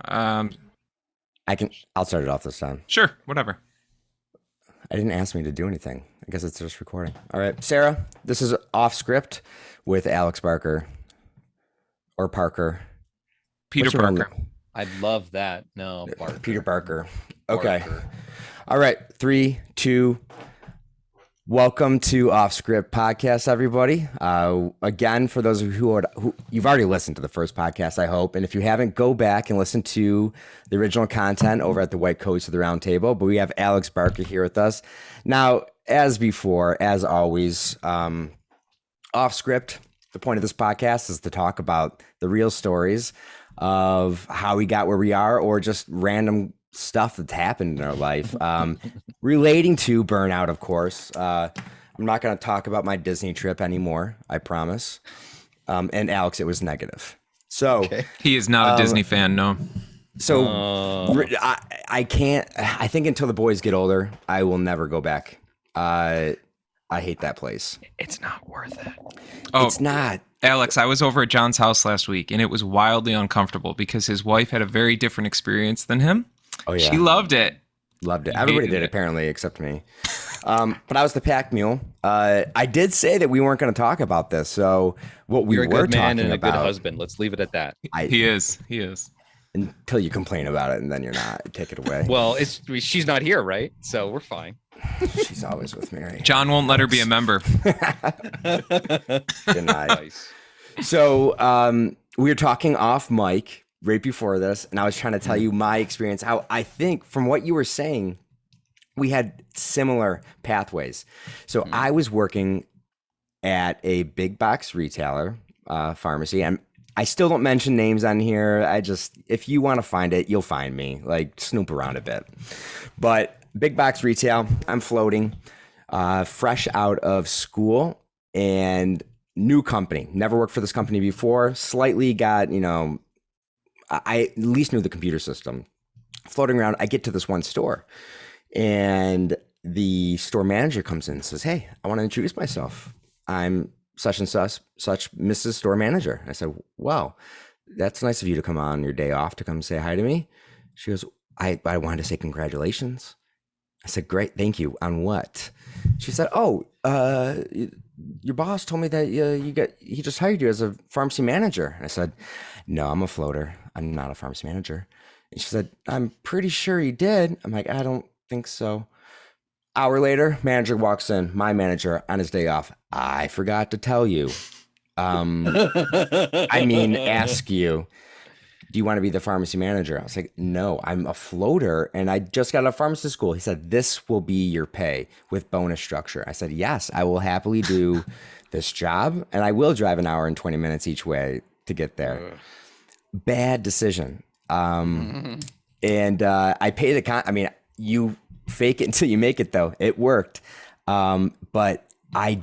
Um, I'll start it off this time. sure, whatever. I didn't ask me to do anything. I guess it's just recording. All right, Sarah, this is off script with Alex Barker or Parker. Peter What's your Parker. name? I love that. No, Barker. Peter Barker. Okay. Barker. All right. 3, 2. Welcome to Off Script Podcast, everybody. Again, for those of you who you've already listened to the first podcast, I hope. And if you haven't, go back and listen to the original content over at the White Coats of the Round Table. But we have Alex Barker here with us. Now, as before, as always, off script, the point of this podcast is to talk about the real stories of how we got where we are, or just random stuff that's happened in our life, relating to burnout, of course. I'm not going to talk about my Disney trip anymore, I promise. And Alex, it was negative. So He is not a Disney fan, no. So I can't. I think until the boys get older, I will never go back. I hate that place. It's not worth it. Oh, It's not. Alex, I was over at John's house last week, and it was wildly uncomfortable because his wife had a very different experience than him. Oh yeah, She loved it. loved it. Everybody did, apparently, except me. But I was the pack mule. I did say that we weren't going to talk about this. So what we You're a were good man talking and a good about, husband. Let's leave it at that. He is. until you complain about it, and then you're not. Take it away. Well, she's not here, right? So we're fine. She's always with me, right? John won't let her be a member. Denied. Nice. So we were talking off mic right before this, and I was trying to tell you my experience. How I think, from what you were saying, we had similar pathways. So I was working at a big box retailer, pharmacy, and I still don't mention names on here. If you want to find it, you'll find me. Like, snoop around a bit. But big box retail, I'm floating, fresh out of school, and new company. Never worked for this company before. Slightly got, I at least knew the computer system. Floating around, I get to this one store, and the store manager comes in and says, "Hey, I want to introduce myself. I'm such and such Mrs. Store Manager." I said, "Well, that's nice of you to come on your day off to come say hi to me." She goes, I wanted to say congratulations." I said, "Great, thank you. On what?" She said, "Oh, your boss told me that he just hired you as a pharmacy manager." I said, "No, I'm a floater. I'm not a pharmacy manager." And she said, "I'm pretty sure he did." I'm like, "I don't think so." Hour later, manager walks in, my manager on his day off. "I forgot to tell you. Ask you, do you want to be the pharmacy manager?" I was like, "No, I'm a floater and I just got out of pharmacy school." He said, "This will be your pay with bonus structure." I said, "Yes, I will happily do this job, and I will drive an hour and 20 minutes each way to get there." Bad decision. And I paid you fake it until you make it, though. It worked. But I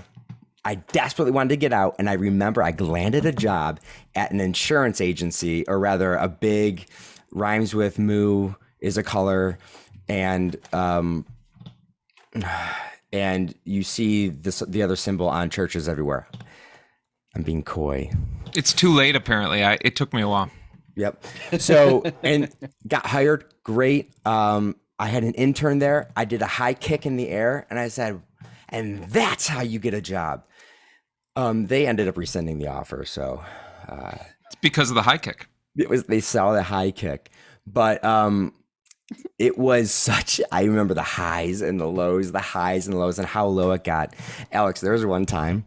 desperately wanted to get out, and I remember I landed a job at an insurance agency, or rather a big, rhymes with moo, is a color, and you see the other symbol on churches everywhere. I'm being coy. It's too late, apparently. It took me a while. Yep. So, and got hired. Great. I had an intern there. I did a high kick in the air, and I said, "And that's how you get a job." They ended up rescinding the offer. So It's because of the high kick. they saw the high kick, but it was I remember the highs and the lows, and how low it got. Alex, there was one time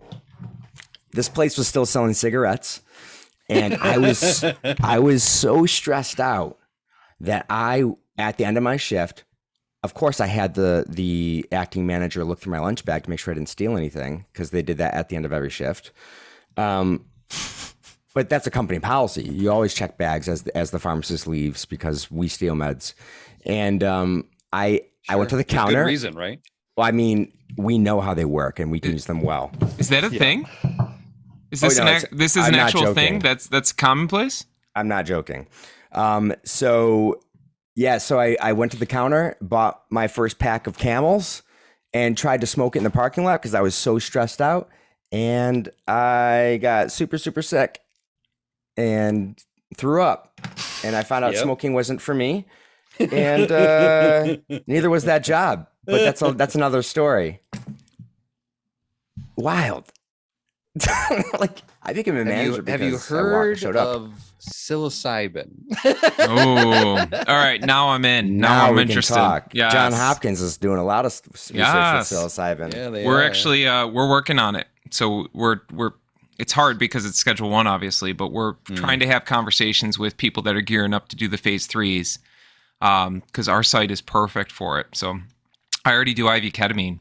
this place was still selling cigarettes, and I was so stressed out that at the end of my shift, of course, I had the acting manager look through my lunch bag to make sure I didn't steal anything, because they did that at the end of every shift. But that's a company policy. You always check bags as the pharmacist leaves, because we steal meds. And I went to the counter. Good reason, right? Well, we know how they work, and we can use them well. Is that a thing? Is this this is an actual thing that's commonplace? I'm not joking. So I went to the counter, bought my first pack of Camels, and tried to smoke it in the parking lot because I was so stressed out. And I got super, super sick. And threw up, and I found out Yep. smoking wasn't for me, and neither was that job. But that's another story. Wild. Like I became a manager Have you because I heard showed up. of psilocybin? Oh, all right. Now I'm in. Now Now I'm we can interested. talk. Yes. John Hopkins is doing a lot of research Yes. with psilocybin. Yeah, they We're are. actually we're working on it. So we're it's hard because it's Schedule 1, obviously, but we're trying to have conversations with people that are gearing up to do the phase 3s, because our site is perfect for it. So I already do IV ketamine,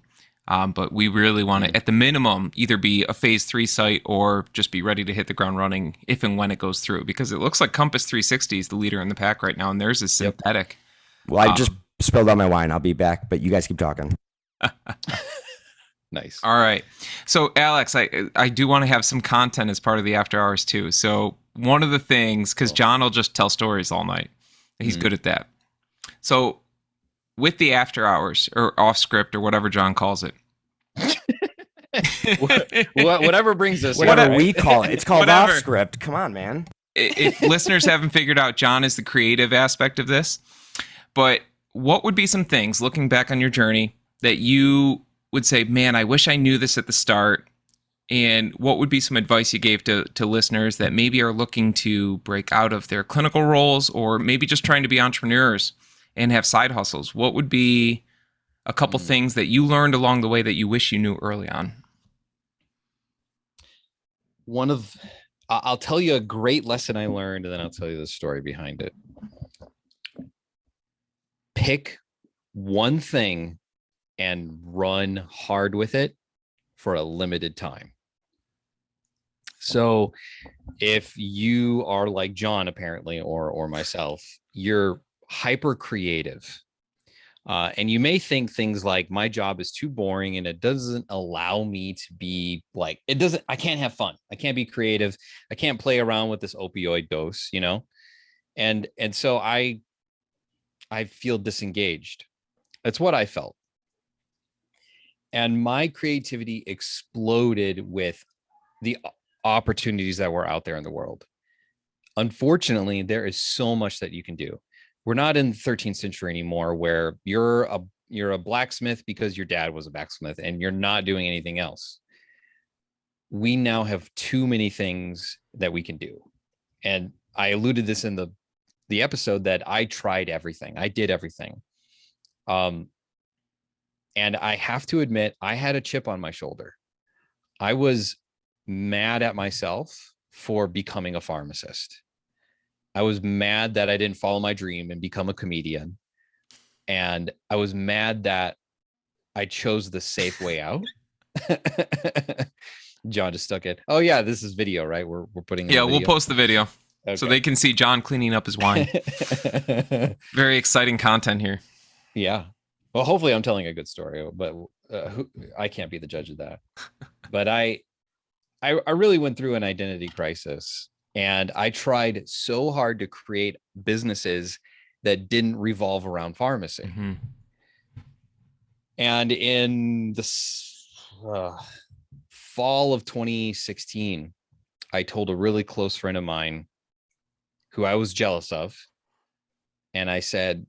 but we really want to, at the minimum, either be a phase 3 site or just be ready to hit the ground running if and when it goes through. Because it looks like Compass 360 is the leader in the pack right now, and theirs is synthetic. Well, I just spilled out my wine. I'll be back, but you guys keep talking. Nice. All right. So, Alex, I do want to have some content as part of the after hours too. So, one of the things, because John will just tell stories all night, he's good at that. So, with the after hours or off script or whatever John calls it, Whatever brings us here, Whatever right? we call it, it's called Whatever. off script. Come on, man. if listeners haven't figured out, John is the creative aspect of this. But what would be some things looking back on your journey that you would say, man, I wish I knew this at the start? And what would be some advice you gave to listeners that maybe are looking to break out of their clinical roles or maybe just trying to be entrepreneurs and have side hustles? What would be a couple things that you learned along the way that you wish you knew early on? I'll tell you a great lesson I learned, and then I'll tell you the story behind it. Pick one thing and run hard with it for a limited time. So if you are like John, apparently, or myself, you're hyper creative. And you may think things like, my job is too boring and it doesn't allow me to be like, I can't have fun. I can't be creative. I can't play around with this opioid dose, And so I feel disengaged. That's what I felt. And my creativity exploded with the opportunities that were out there in the world. Unfortunately, there is so much that you can do. We're not in the 13th century anymore where you're a blacksmith because your dad was a blacksmith and you're not doing anything else. We now have too many things that we can do. And I alluded this in the episode that I tried everything. I did everything. And I have to admit, I had a chip on my shoulder. I was mad at myself for becoming a pharmacist. I was mad that I didn't follow my dream and become a comedian. And I was mad that I chose the safe way out. John just stuck it. Oh yeah, this is video, right? We're putting we'll post the video so they can see John cleaning up his wine. Very exciting content here. Yeah. Well, hopefully I'm telling a good story, but I can't be the judge of that. But I really went through an identity crisis, and I tried so hard to create businesses that didn't revolve around pharmacy. Mm-hmm. And in the fall of 2016, I told a really close friend of mine who I was jealous of. And I said,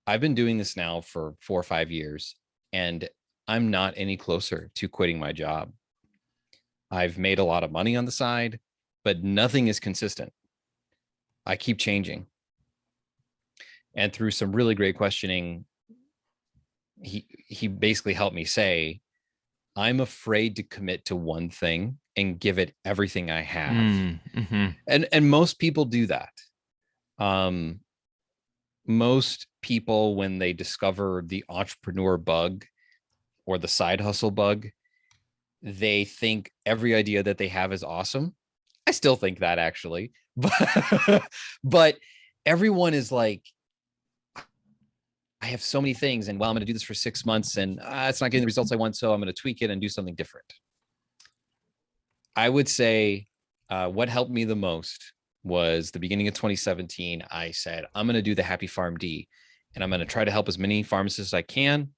I've been doing this now for 4 or 5 years, and I'm not any closer to quitting my job. I've made a lot of money on the side, but nothing is consistent. I keep changing. And through some really great questioning, he basically helped me say, I'm afraid to commit to one thing and give it everything I have. Mm-hmm. And most people do that. Most people, when they discover the entrepreneur bug or the side hustle bug, they think every idea that they have is awesome. I still think that, actually, but everyone is like, I have so many things, and well, I'm going to do this for 6 months, and it's not getting the results I want, so I'm going to tweak it and do something different. I would say what helped me the most was the beginning of 2017. I said, I'm going to do the Happy PharmD, and I'm going to try to help as many pharmacists as I can,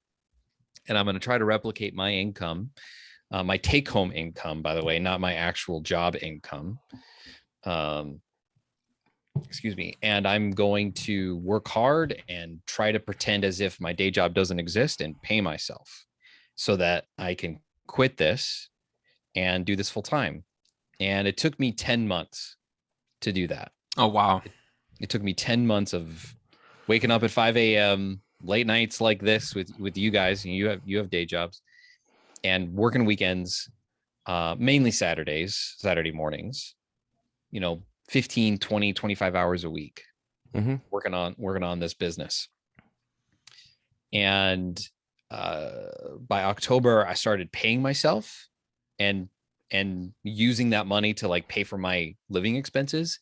and I'm going to try to replicate my income, my take-home income, by the way, not my actual job income. excuse me, and I'm going to work hard and try to pretend as if my day job doesn't exist and pay myself so that I can quit this and do this full time. And it took me 10 months to do that. Oh, wow. It took me 10 months of waking up at 5 a.m., late nights like this with you guys. You have day jobs and working weekends, mainly Saturday mornings, 15, 20, 25 hours a week, working on this business. And by October, I started paying myself and using that money to like pay for my living expenses.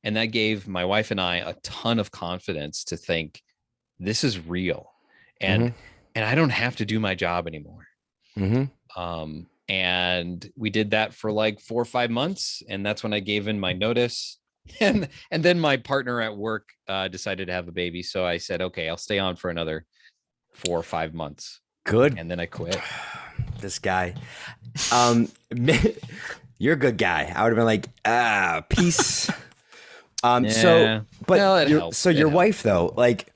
And that gave my wife and I a ton of confidence to think this is real. And I don't have to do my job anymore. And we did that for like 4 or 5 months. And that's when I gave in my notice. And then my partner at work decided to have a baby. So I said, okay, I'll stay on for another 4 or 5 months. Good. And then I quit. This guy. You're a good guy. I would have been like, peace. Yeah. Your wife though, like,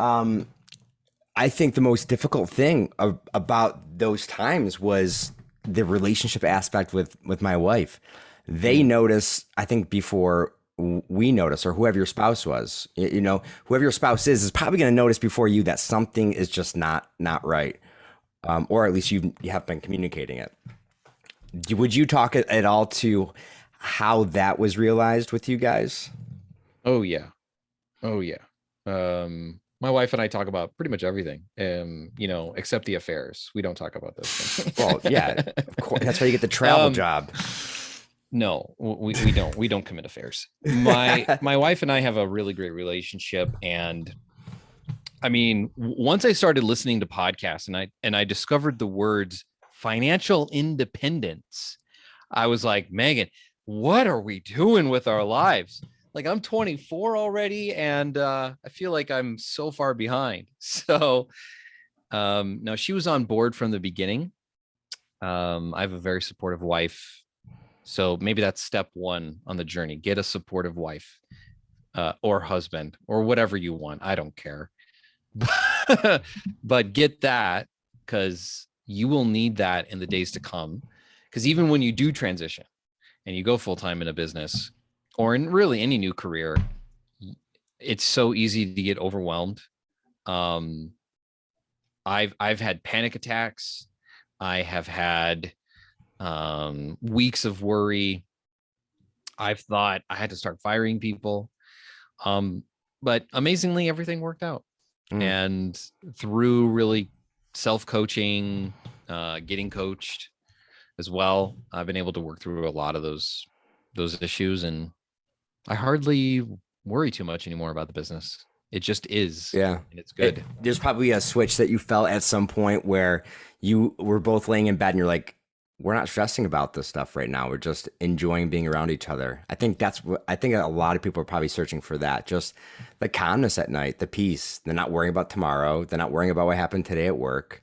I think the most difficult thing about those times was the relationship aspect with my wife. They notice, I think, before we notice, or whoever your spouse was, whoever your spouse is probably going to notice before you that something is just not right. Or at least you have been communicating it. Would you talk at all to how that was realized with you guys? Oh yeah. My wife and I talk about pretty much everything, except the affairs. We don't talk about those things. Well, yeah, of course. That's why you get the travel job. No, we don't. We don't commit affairs. My wife and I have a really great relationship, and I mean, once I started listening to podcasts and I discovered the words financial independence, I was like, Megan, what are we doing with our lives? Like, I'm 24 already, and I feel like I'm so far behind. So no, she was on board from the beginning. I have a very supportive wife. So maybe that's step one on the journey. Get a supportive wife or husband or whatever you want. I don't care. But get that, because you will need that in the days to come. Because even when you do transition and you go full-time in a business or in really any new career, it's so easy to get overwhelmed. I've had panic attacks. I have had weeks of worry. I've thought I had to start firing people. But amazingly, everything worked out. And through really self-coaching, getting coached as well, I've been able to work through a lot of those issues, and I hardly worry too much anymore about the business. It just is. Yeah. And it's good. There's probably a switch that you felt at some point where you were both laying in bed and you're like, we're not stressing about this stuff right now. We're just enjoying being around each other. I think a lot of people are probably searching for that. Just the calmness at night, the peace. They're not worrying about tomorrow. They're not worrying about what happened today at work.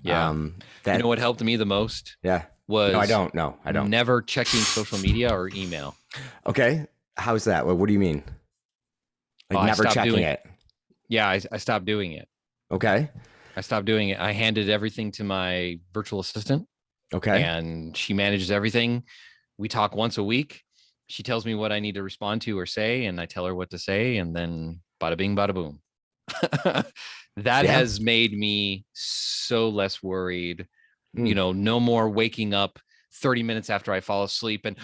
Yeah. You know what helped me the most? Yeah. Was No, I don't. Never checking social media or email. Okay. How's that? What do you mean? Like never checking it? Yeah, I stopped doing it. Okay. I stopped doing it. I handed everything to my virtual assistant. Okay. And she manages everything. We talk once a week. She tells me what I need to respond to or say, and I tell her what to say, and then bada bing, bada boom. That has made me so less worried. No more waking up 30 minutes after I fall asleep and,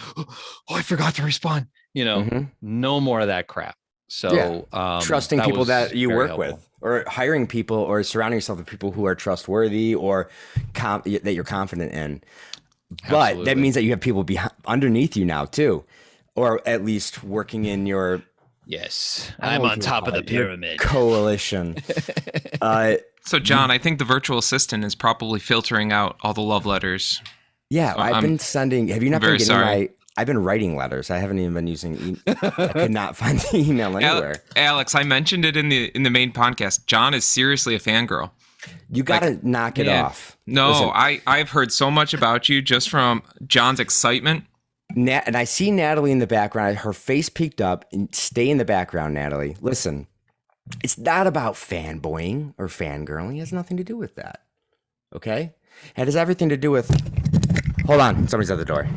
I forgot to respond. No more of that crap. So trusting people that you work with, or hiring people, or surrounding yourself with people who are trustworthy or that you're confident in. But that means that you have people underneath you now too, or at least working in your. Yes, I'm on top of the pyramid. Coalition. So John, I think the virtual assistant is probably filtering out all the love letters. Yeah, So I've been sending. Have you not been getting sorry. I've been writing letters. I haven't even been using. I could not find the email anywhere. Alex, I mentioned it in the main podcast. John is seriously a fangirl. You got to knock it off. No, Listen. I've heard so much about you just from John's excitement And I see Natalie in the background. Her face peeked up. And stay in the background, Natalie. Listen, it's not about fanboying or fangirling. It has nothing to do with that. Okay? It has everything to do with. Hold on. Somebody's at the door.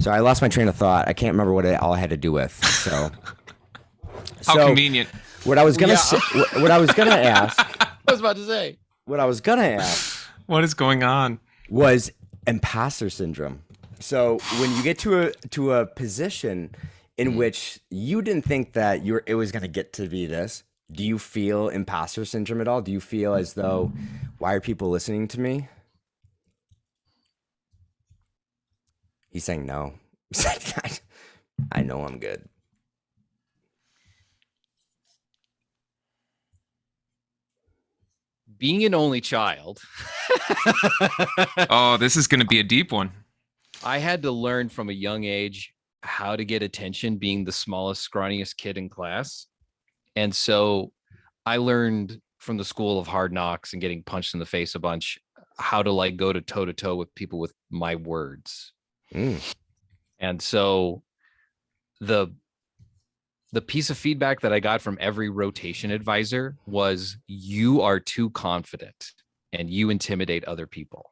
So I lost my train of thought. I can't remember what it all had to do with. So. How convenient. What I was gonna what I was gonna ask. I was about to say. What I was gonna ask. What is going on? Was imposter syndrome. So when you get to a position in which you didn't think that it was gonna get to be this, do you feel imposter syndrome at all? Do you feel as though, why are people listening to me? He's saying no. He's like, I know I'm good. Being an only child. Oh, this is going to be a deep one. I had to learn from a young age how to get attention being the smallest, scrawniest kid in class. And so I learned from the school of hard knocks and getting punched in the face a bunch how to like go to toe with people with my words. And so the piece of feedback that I got from every rotation advisor was, you are too confident and you intimidate other people.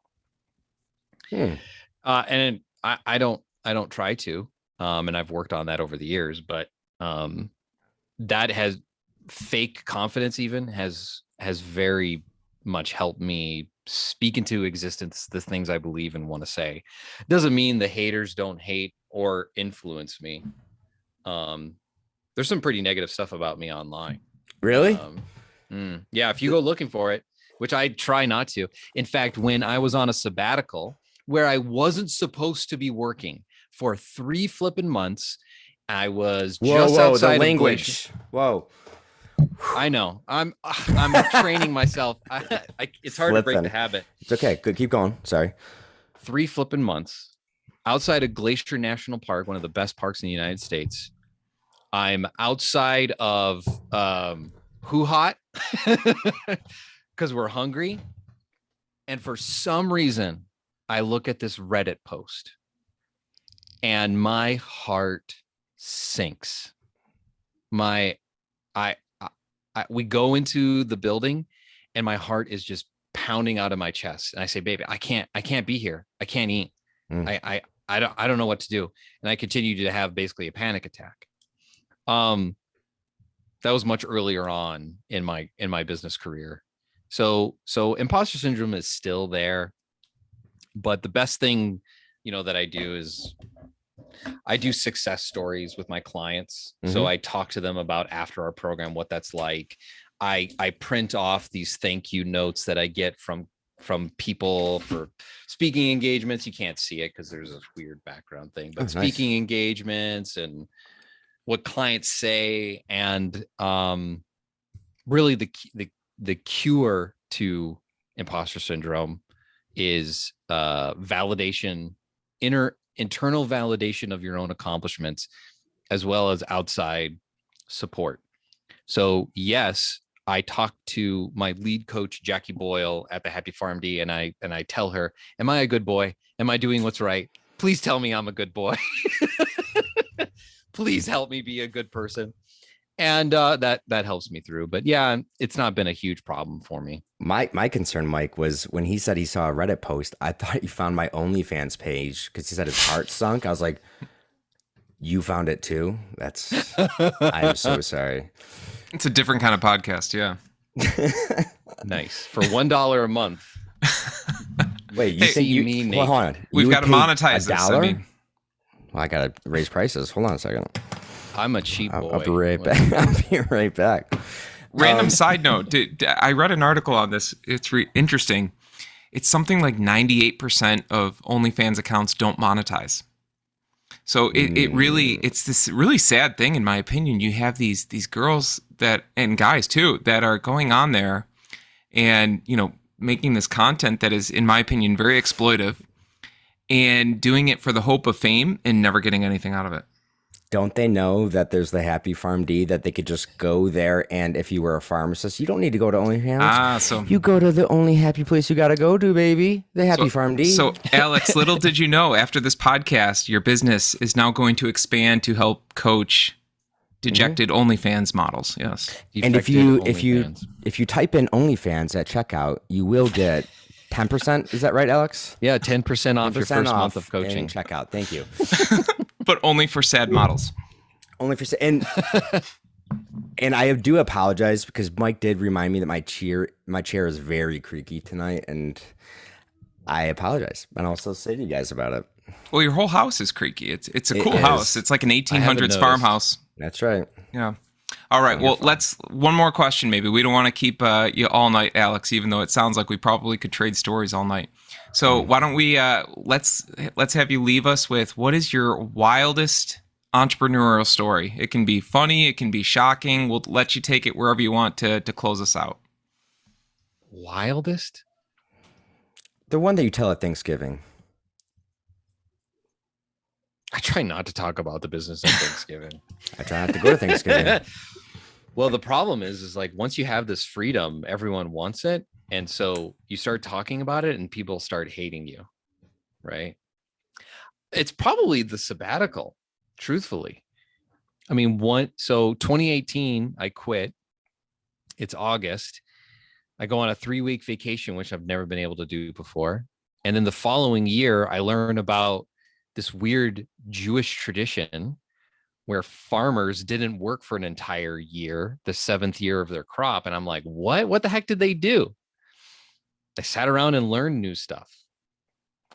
And I don't try to, and I've worked on that over the years, but that has fake confidence even has very much helped me speak into existence the things I believe and want to say. Doesn't mean the haters don't hate or influence me. There's some pretty negative stuff about me online. Really? Yeah, if you go looking for it, which I try not to. In fact, when I was on a sabbatical where I wasn't supposed to be working for 3 flipping months, I was just outside the language. Glacier. Whoa. I know. I'm training myself. It's hard to break the habit. It's okay. Good. Keep going. Sorry. 3 flipping months outside of Glacier National Park, one of the best parks in the United States. I'm outside of Who Hot because we're hungry. And for some reason, I look at this Reddit post and my heart sinks. We go into the building and my heart is just pounding out of my chest. And I say, baby, I can't be here. I can't eat. I don't know what to do. And I continue to have basically a panic attack. That was much earlier on in my business career. So imposter syndrome is still there, but the best thing, that I do is I do success stories with my clients. So I talk to them about after our program, what that's like. I print off these thank you notes that I get from people for speaking engagements. You can't see it because there's a weird background thing, but speaking engagements and what clients say, and really the cure to imposter syndrome is validation, internal validation of your own accomplishments, as well as outside support. So yes, I talk to my lead coach, Jackie Boyle, at the Happy PharmD, and I tell her, am I a good boy? Am I doing what's right? Please tell me I'm a good boy. Please help me be a good person. And that helps me through. But yeah, it's not been a huge problem for me. My concern, Mike, was when he said he saw a Reddit post, I thought he found my OnlyFans page because he said his heart sunk. I was like, you found it too? I'm so sorry. It's a different kind of podcast. Yeah. Nice. For $1 a month. Wait, you think you mean? Well, hold on. We've got to monetize this. $1? Well, I got to raise prices. Hold on a second. I'm a cheap boy. I'll be right back. I'll be right back. Random side note. I read an article on this. It's interesting. It's something like 98% of OnlyFans accounts don't monetize. So it really, it's this really sad thing, in my opinion. You have these girls and guys too, that are going on there and, making this content that is, in my opinion, very exploitive, and doing it for the hope of fame and never getting anything out of it. Don't they know that there's the Happy PharmD that they could just go there, and if you were a pharmacist, you don't need to go to OnlyFans. Ah, so You go to the only happy place you got to go to, baby. The Happy so PharmD. Alex, little did you know, after this podcast, your business is now going to expand to help coach dejected OnlyFans models. Yes. And if Defected you OnlyFans. if you type in OnlyFans at checkout, you will get 10%. Is that right, Alex? Yeah, 10% off your 10% first month off of coaching. in checkout. Thank you. But only for sad models. Only for and I do apologize because Mike did remind me that my chair is very creaky tonight, and I apologize. And I'll also say to you guys about it. Well, your whole house is creaky. It's a It cool is. house. It's like an 1800s noticed. farmhouse. That's right. Yeah. All right. Well, let's one more question. Maybe we don't want to keep you all night, Alex. Even though it sounds like we probably could trade stories all night. So why don't we let's have you leave us with what is your wildest entrepreneurial story? It can be funny. It can be shocking. We'll let you take it wherever you want to close us out. Wildest? The one that you tell at Thanksgiving. I try not to talk about the business of Thanksgiving. I try not to go to Thanksgiving. Well, the problem is like once you have this freedom, everyone wants it. And so you start talking about it and people start hating you. Right. It's probably the sabbatical, truthfully. I mean, so 2018, I quit. It's August. I go on a 3-week vacation, which I've never been able to do before. And then the following year, I learn about this weird Jewish tradition where farmers didn't work for an entire year, the 7th year of their crop. And I'm like, what the heck did they do? They sat around and learned new stuff,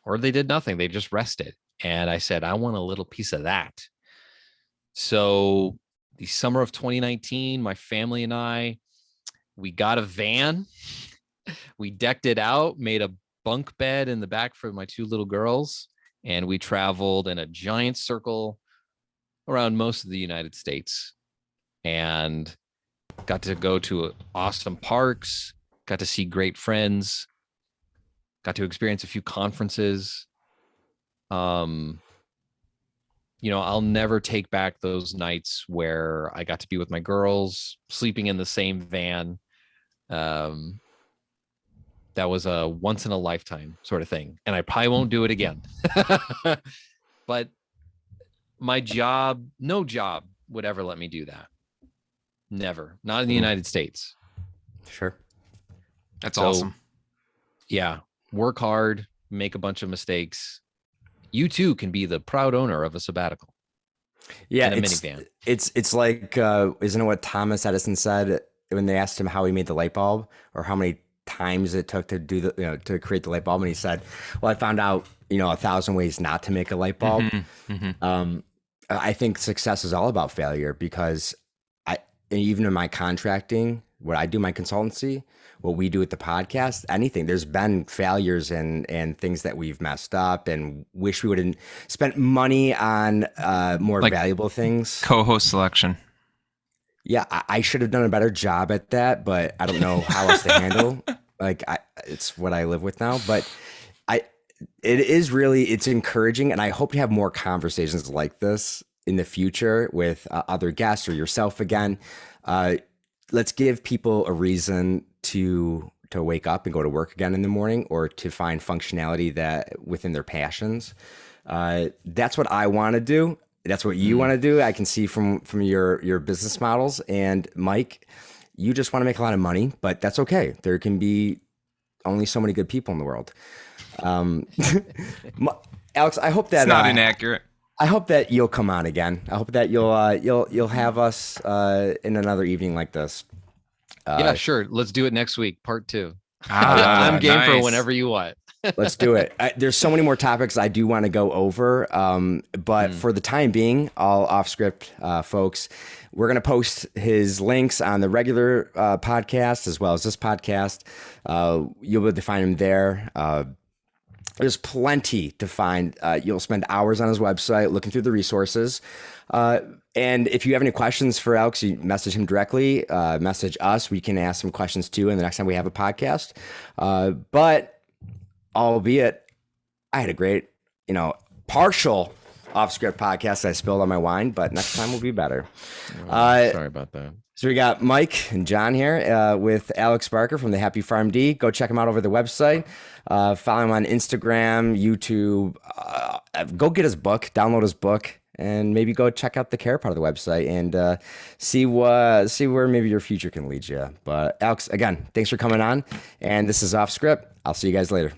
or they did nothing. They just rested. And I said, I want a little piece of that. So the summer of 2019, my family and I, we got a van. We decked it out, made a bunk bed in the back for my 2 little girls. And we traveled in a giant circle around most of the United States and got to go to awesome parks, got to see great friends, got to experience a few conferences. I'll never take back those nights where I got to be with my girls, sleeping in the same van. That was a once in a lifetime sort of thing. And I probably won't do it again. But my job, no job would ever let me do that. Never. Not in the United States. Sure. That's awesome. Yeah. Work hard, make a bunch of mistakes. You too can be the proud owner of a sabbatical. Yeah, in a minivan. It's like isn't it what Thomas Edison said when they asked him how he made the light bulb or how many times it took to do to create the light bulb, and he said, well, I found out 1,000 ways not to make a light bulb. I think success is all about failure because even in my contracting, what I do, my consultancy, what we do at the podcast, anything, there's been failures and things that we've messed up and wish we would have spent money on more valuable things. Co-host selection. Yeah, I should have done a better job at that, but I don't know how else to handle. It's what I live with now. But it's encouraging, and I hope to have more conversations like this in the future with other guests or yourself again. Let's give people a reason to wake up and go to work again in the morning, or to find functionality that within their passions. That's what I want to do. That's what you want to do. I can see from your business models. And Mike, you just want to make a lot of money, but that's okay. There can be only so many good people in the world. Alex, I hope that it's not inaccurate. I hope that you'll come on again. I hope that you'll have us in another evening like this. Yeah, sure. Let's do it next week, part 2. I'm game nice. for whenever you want. Let's do it. There's so many more topics I do want to go over, but for the time being, all off script, folks, we're going to post his links on the regular podcast as well as this podcast. You'll be able to find him there. There's plenty to find. You'll spend hours on his website looking through the resources. And if you have any questions for Alex, you message him directly, message us. We can ask some questions too. And the next time we have a podcast, but albeit I had a great, partial off script podcast. I spilled on my wine, but next time will be better. Sorry about that. So we got Mike and John here with Alex Barker from the Happy PharmD. Go check him out over the website. Follow him on Instagram, YouTube. Go get his book, download his book, and maybe go check out the care part of the website and see where maybe your future can lead you. But Alex, again, thanks for coming on. And this is Off Script. I'll see you guys later.